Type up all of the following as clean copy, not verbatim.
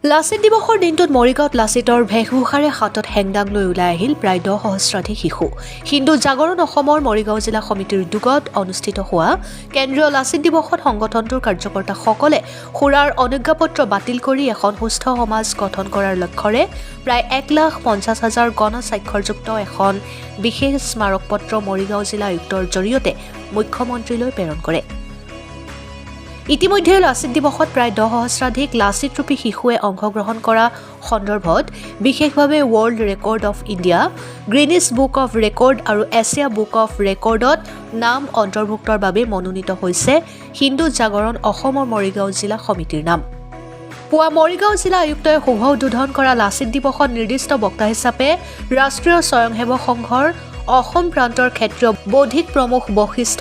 লাচিত দিৱসৰ দিনটোত মৰিগাঁৱত লাচিতৰ ভেশভূষাৰে হাতত হেংদাং লৈ ওলাই আহিল প্ৰায় 10 সহস্ৰাধিক শিশু। হিন্দু জাগৰণ অসমৰ মৰিগাঁও জিলা সমিতিৰ উদ্যোগত অনুষ্ঠিত হোৱা কেন্দ্ৰীয় লাচিত দিৱসত সংগঠনটোৰ কাৰ্যকৰ্তাসকলে সুৰাৰ অনুজ্ঞাপত্ৰ বাতিল কৰি এখন সুস্থ সমাজ গঠন কৰাৰ লক্ষ্যৰে প্ৰায় 1,50,000 গণ স্বাক্ষৰযুক্ত এখন বিশেষ স্মাৰক পত্ৰ মৰিগাঁও জিলা আয়ুক্তৰ জৰিয়তে মুখ্যমন্ত্ৰীলৈ প্ৰেৰণ কৰে। ইতিমধ্যে লাচিত দিৱসত প্ৰায় 10 সহস্ৰাধিক লাচিতৰূপী শিশুৱে অংশগ্ৰহণ কৰা সন্দৰ্ভত বিশেষভাৱে world record of India, Guinness book of record আৰু এছিয়া বুক অফ ৰেকৰ্ডত নাম অন্তৰ্ভুক্তৰ বাবে মনোনীত হৈছে হিন্দু জাগৰণ অসমৰ মৰিগাঁও জিলা সমিতিৰ নাম। পুৱা মৰিগাঁও জিলা আয়ুক্তই শুভ উদ্বোধন কৰা লাচিত দিৱসত নিৰ্দিষ্ট বক্তা হিচাপে ৰাষ্ট্ৰীয় স্বয়ংসেৱক সংঘৰ অসম প্ৰান্তৰ ক্ষেত্ৰীয় বৌদ্ধিক প্ৰমুখ বশিষ্ঠ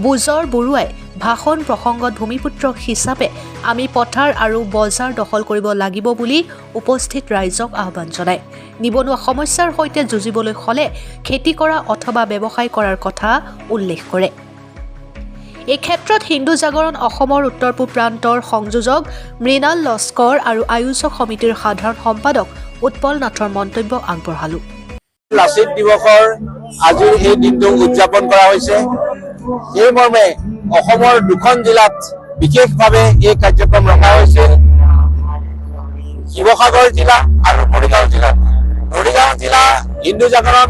বুজৰ বৰুৱাই ভাষণ প্ৰসংগত ভূমিপুত্ৰ হিচাপে আমি পথাৰ আৰু বজাৰ দখল কৰিব লাগিব বুলি উপস্থিত ৰাইজক আহ্বান জনায়। নিবনুৱা সমস্যাৰ সৈতে যুঁজিবলৈ হ'লে খেতি কৰা অথবা ব্যৱসায় কৰাৰ কথা উল্লেখ কৰে। এই ক্ষেত্ৰত হিন্দু জাগৰণ অসমৰ উত্তৰ পূব প্ৰান্তৰ সংযোজক মৃণাল লস্কৰ আৰু আয়োজক সমিতিৰ সাধাৰণ সম্পাদক উৎপল নাথৰ মন্তব্য আগবঢ়ালো। লাচিত দিৱসৰ আজিৰ এই দিনটো উদযাপন কৰা হৈছে। এই মৰ্মে অসমৰ দুখন জিলাত বিশেষভাৱে এই কাৰ্যক্ৰম ৰখা হৈছিল। শিৱসাগৰ জিলা আৰু মৰিগাঁও জিলা। মৰিগাঁও জিলা হিন্দু জাগৰণ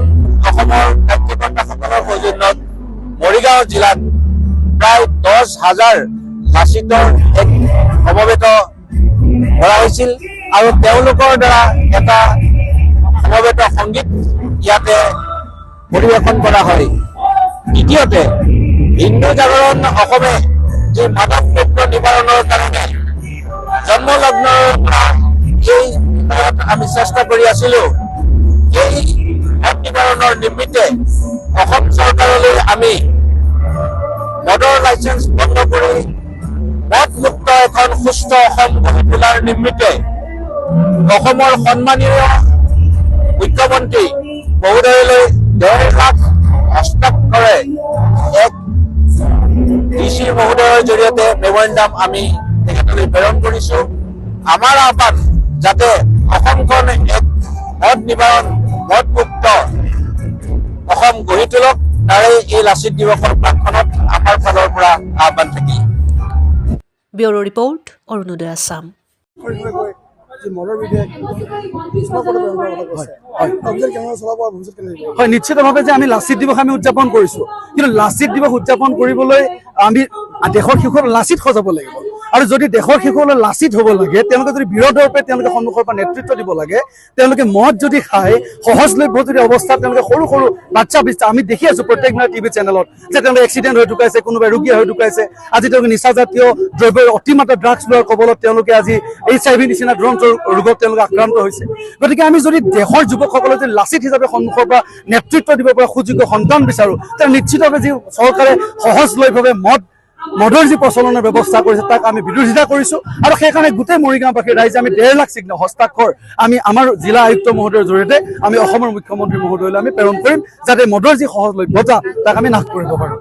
অসমৰ কাৰ্যকৰ্তাসকলৰ সৌজন্যত মৰিগাঁও জিলাত প্ৰায় 10,000 লাচিতৰ এক সমবেত কৰা হৈছিল আৰু তেওঁলোকৰ দ্বাৰা এটা সমবেত সংগীত ইয়াতে পৰিৱেশন কৰা হয়। দ্বিতীয়তে হিন্দু জাগৰণ অসমে যি মাদক দ্ৰব্য নিবাৰণৰ কাৰণে জন্মলগ্নৰ পৰা এই আমি চেষ্টা কৰি আছিলো। এই মদ নিবাৰণৰ নিমিত্তে অসম চৰকাৰলৈ আমি মদৰ লাইচেন্স বন্ধ কৰি মদমুক্ত এখন সুস্থ অসম গঢ়ি তোলাৰ নিমিত্তে অসমৰ সন্মানীয় মুখ্যমন্ত্ৰী মহোদয়লৈ 1.5 লাখ হস্তাক্ষৰে এক ডিচি মহোদয়ৰ জৰিয়তে মেমৰেণ্ডাম আমি তেখেতলৈ প্ৰেৰণ কৰিছো। আমাৰ আহ্বান যাতে অসমখন এক মদ নিবাৰণ মদমুক্ত অসম গঢ়ি তোলক, তাৰে এই লাচিত দিৱসৰ প্ৰাক্ষণত আমাৰ ফালৰ পৰা আহ্বান থাকিল। Bureau report, Arunodoi Assam. হয়, নিশ্চিতভাৱে যে আমি লাচিত দিৱস আমি উদযাপন কৰিছো, কিন্তু লাচিত দিৱস উদযাপন কৰিবলৈ আমি দেশৰ শিশুক লাচিত সজাব লাগিব। আৰু যদি দেশৰ শিশুসকলে লাচিত হ'ব লাগে, তেওঁলোকে যদি বিৰোধৰূপে তেওঁলোকে সন্মুখৰ পৰা নেতৃত্ব দিব লাগে, তেওঁলোকে মদ যদি খায়, সহজলভ্য যদি অৱস্থাত তেওঁলোকে সৰু সৰু বাচ্চা আমি দেখি আছো প্ৰত্যেক দিনা টিভি চেনেলত যে তেওঁলোকে এক্সিডেণ্ট হৈ ঢুকাইছে, কোনোবাই ৰোগী হৈ ঢুকাইছে। আজি তেওঁলোকে নিচাজাতীয় দ্ৰব্যৰ অতিমাত্ৰা ড্ৰাগছ লোৱাৰ কবলত তেওঁলোকে আজি HIV নিচিনা ধৰণৰ ৰোগত তেওঁলোকে আক্ৰান্ত হৈছে। গতিকে আমি যদি দেশৰ যুৱকসকলে যদি লাচিত হিচাপে সন্মুখৰ পৰা নেতৃত্ব দিব পৰা সুযোগ্য সন্তান বিচাৰো, তেতিয়া নিশ্চিতভাৱে যি চৰকাৰে সহজলভ্যভাৱে মদৰ যি প্ৰচলনৰ ব্যৱস্থা কৰিছে তাক আমি বিৰোধিতা কৰিছো। আৰু সেইকাৰণে গোটেই মৰিগাঁওবাসী ৰাইজে আমি 1.5 লাখ হস্তাক্ষৰ আমি আমাৰ জিলা আয়ুক্ত মহোদয়ৰ জৰিয়তে আমি অসমৰ মুখ্যমন্ত্ৰী মহোদয়লৈ আমি প্ৰেৰণ কৰিম, যাতে মদৰ যি সহজলভ্যতা তাক আমি নাশ কৰিব পাৰো।